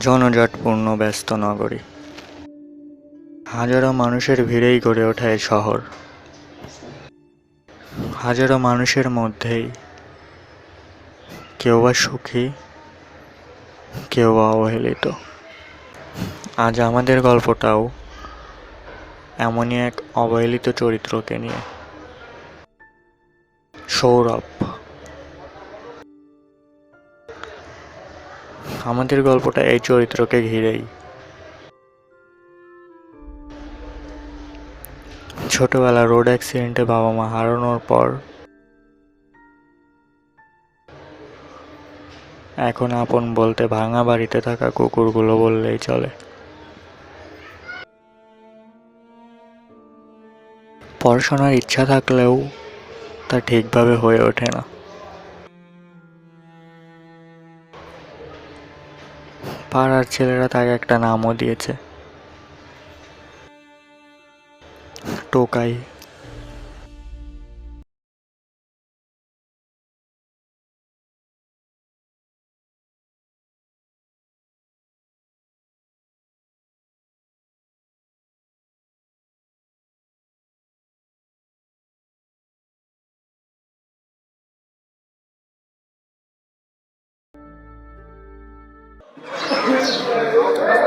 জনজটপূর্ণ ব্যস্ত নগরী। হাজারো মানুষের ভিড়েই গড়ে ওঠা এ শহর। হাজারো মানুষের মধ্যেই কেউ বা সুখী, কেউ বা অবহেলিত। আজ আমাদের গল্পটাও এমনই এক অবহেলিত চরিত্রকে নিয়ে। সৌরভ। আমাদের গল্পটা এই চরিত্রকে ঘিরেই। ছোটবেলা রোড অ্যাক্সিডেন্টে বাবা মা হারানোর পর এখন আপন বলতে ভাঙা বাড়িতে থাকা কুকুরগুলো বললেই চলে। পড়াশোনার ইচ্ছা থাকলেও তা ঠিকভাবে হয়ে ওঠে না। পাড়ার ছেলেরা তাকে একটা নামও দিয়েছে, টোকাই।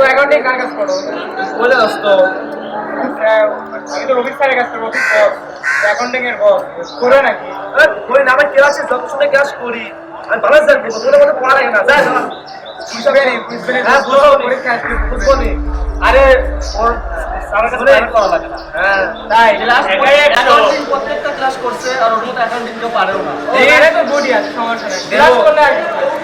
অ্যাকাউন্টিং কার কাজ করো? বলে দোস্ত আমি তো রবি স্যারের কাজ করবো, অফিস বস, অ্যাকাউন্টিং এর বস করে নাকি? করি না, আমি ক্লাসে যত সময় ক্লাস করি আমি ভালো স্যার করবো, তোদের মধ্যে পড়া লাগে না, যাই না। হ্যাঁ, পরীক্ষা আসবে, বুঝবো নি। আরে ওর স্যারের কাছে প্রাইভেট করা লাগে না। হ্যাঁ, তাই অ্যাকাউন্টিং প্রত্যেকটা ক্লাস করছে আর ওর মতো অ্যাকাউন্টিং কেউ পারেও না। এখানে তো বডি আছে, সমস্যা নেই। ক্লাস করলে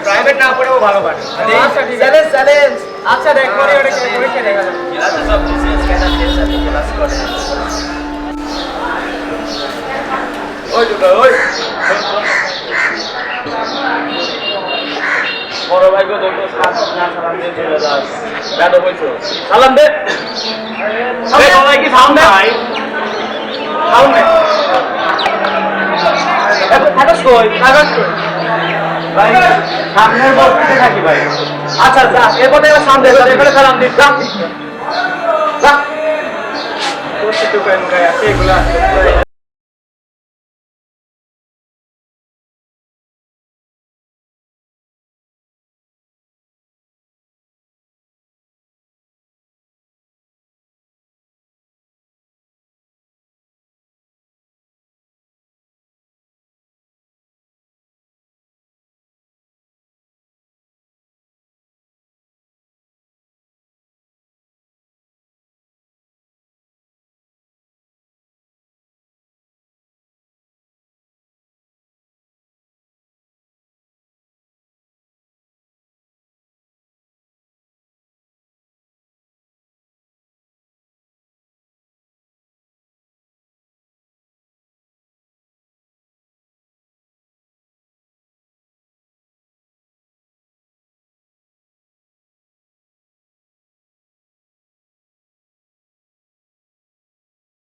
প্রাইভেট না পড়েও ভালো পারে। আচ্ছা ঠিক আছে, চ্যালেঞ্জ চ্যালেঞ্জ। আচ্ছা দেখ পরে ওটা পরীক্ষা দেখা যাবে। ক্লাসে সব বিসিএস ক্যাডারদের সাথে ক্লাস করে। ওই দুটো ওই বড় ভাই গো দুটো সালাম দিয়ে চলে যাস। বেদব হইছো, সালাম দে। সবাই কি সালাম দে ভাই? সালাম দে। কাগজ কই? কাগজ কই? ভাই সামনের বক্সে থাকি ভাই। আচ্ছা যা, এরপরে এবার সামনে এখানে সালাম দিস। যা যা। কোর্সে তো কয়েন গায় আছে এগুলা।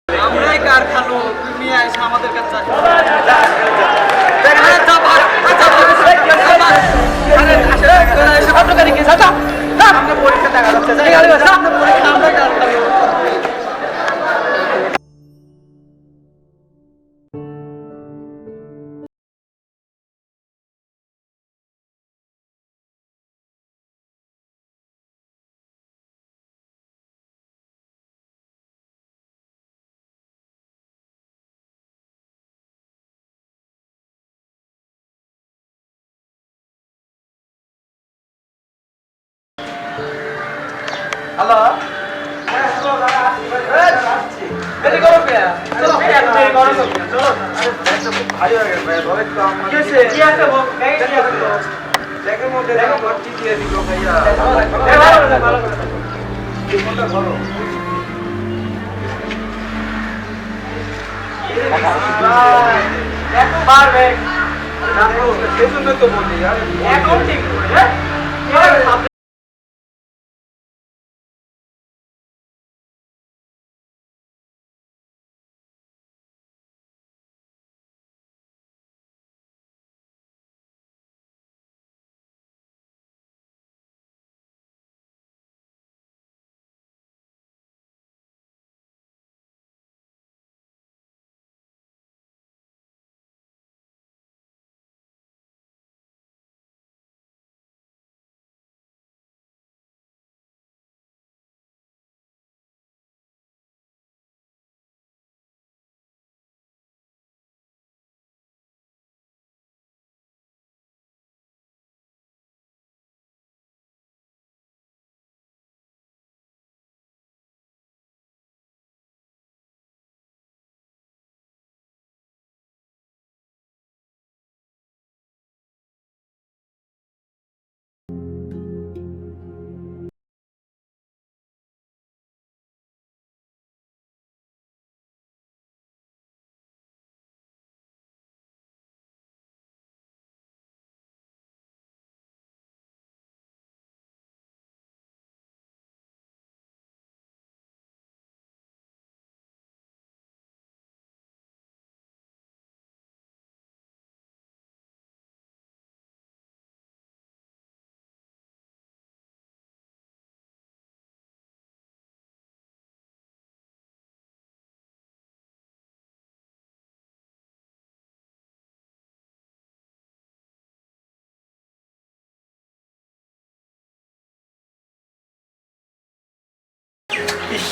আমরাই কার খালো, তুমি আইসা আমাদের কাছে পরীক্ষা দেখা যাচ্ছে। হ্যালো, সেই জন্য তো বলি এখন ঠিক ইস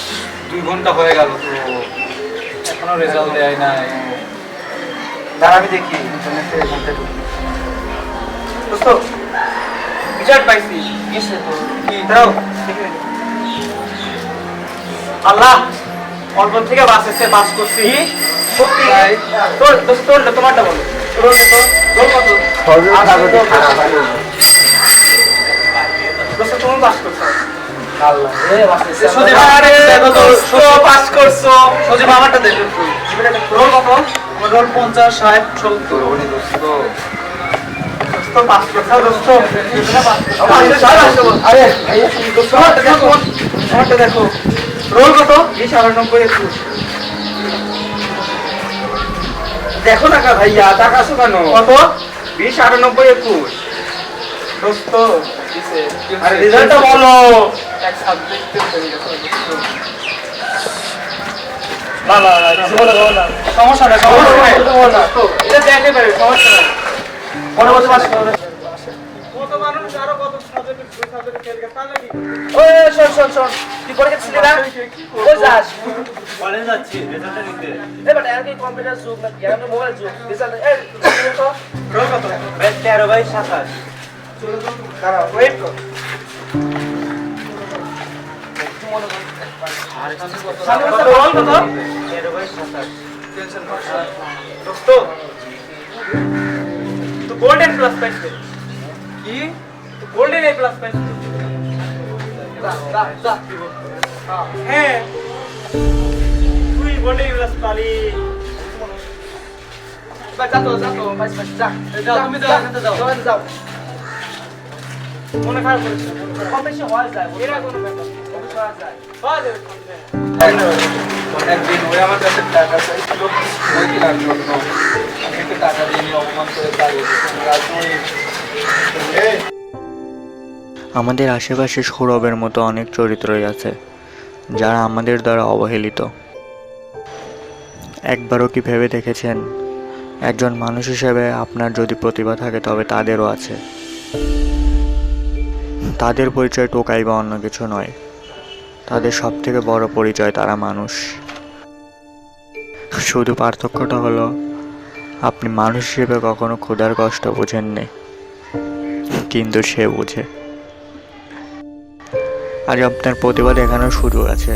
2 ঘন্টা হয়ে গেল তো এখনো রেজাল্ট দেয় নাই। দাঁড়া আমি দেখি ইন্টারনেটে ঘন্টা ঢুকি। দোস্ত রিজাল্ট পাইছি। কিসে তো কি দাও আল্লাহ অল্প থেকে বাস এসে পাস করছি। সত্যি তোর দোস্ত তোমারটা বলো। রোল কত? দোস্ত তুমি পাস করছো। আল্লাহ রে সজীব আরে দোস্ত পাস করছো। সজীব আমারটা দে তুই। রোল কত? আমার রোল 50 60 70 ওনি দোস্ত। দোস্ত পাস করছো দোস্ত। আরে দোস্ত আমারটা দেখো। রোল কত? 20 98 21। দেখো না ভাইয়া টাকা আসো কেন? কত? 20 98 21। দোস্ত আরে রেজাল্টটা বলো। এক সাবজেক্টে ফেল গেছে দোস্ত। না সমস্যা নাই এটা দেখতে পারবে সমস্যা নাই। মনে বসে পাস করবে। কত মানুষ আরো কত সাবজেক্টে 2 সাবজেক্টে ফেল গেছে তাহলে কি? ওই শোন তুই পড়ে গেছিস না? কই যাস? কলেজ যাচ্ছি রেজাল্টটা নিতে। বেটা আর কি কম্পিউটার যুগ না কি আমরা মোবাইল যুগ রেজাল্ট এই কত? রোল কত? 13 বাই 27। চলো তো দাঁড়াও ওয়েট কর। দোস্ত তো গোল্ডেন প্লাস পাইছে কি? তো গোল্ডেন এ প্লাস পাইছে। হ্যাঁ তুই গোল্ডেন এ প্লাস পালি। যা তুমি যাও মনে খারাপ করেছে। কম বেশি হওয়া যায় এরা কোনো ব্যাপার কম করা যায় হওয়া যাবে। একদিন ওই আমার কাছে টাকা চাইছিল ওই কি লাগলো আমি তো টাকা দিয়ে অপমান করে পারি। আমাদের আশেপাশে সৌরভের মতো অনেক চরিত্রই আছে যারা আমাদের দ্বারা অবহেলিত। একবারও কি ভেবে দেখেছেন একজন মানুষ হিসেবে আপনার যদি প্রতিভা থাকে তবে তাদেরও আছে। তাদের পরিচয় টোকাই বা অন্য কিছু নয়, তাদের সব থেকে বড় পরিচয় তারা মানুষ। শুধু পার্থক্যটা হলো আপনি মানুষ হিসেবে কখনো ক্ষুধার কষ্ট বোঝেননি, কিন্তু সে বোঝে। আজ আপনার প্রতিভা দেখানোর সুযোগ আছে,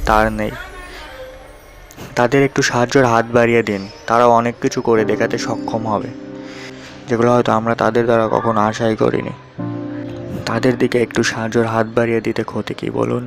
তার নেই। তাদের একটু সাহায্যের হাত বাড়িয়ে দিন, তারা অনেক কিছু করে দেখাতে সক্ষম হবে যেগুলো হয়তো আমরা তাদের দ্বারা কখনো আশাই করিনি। তাদের দিকে একটু সাহায্যের হাত বাড়িয়ে দিতে ক্ষতি কি বলুন?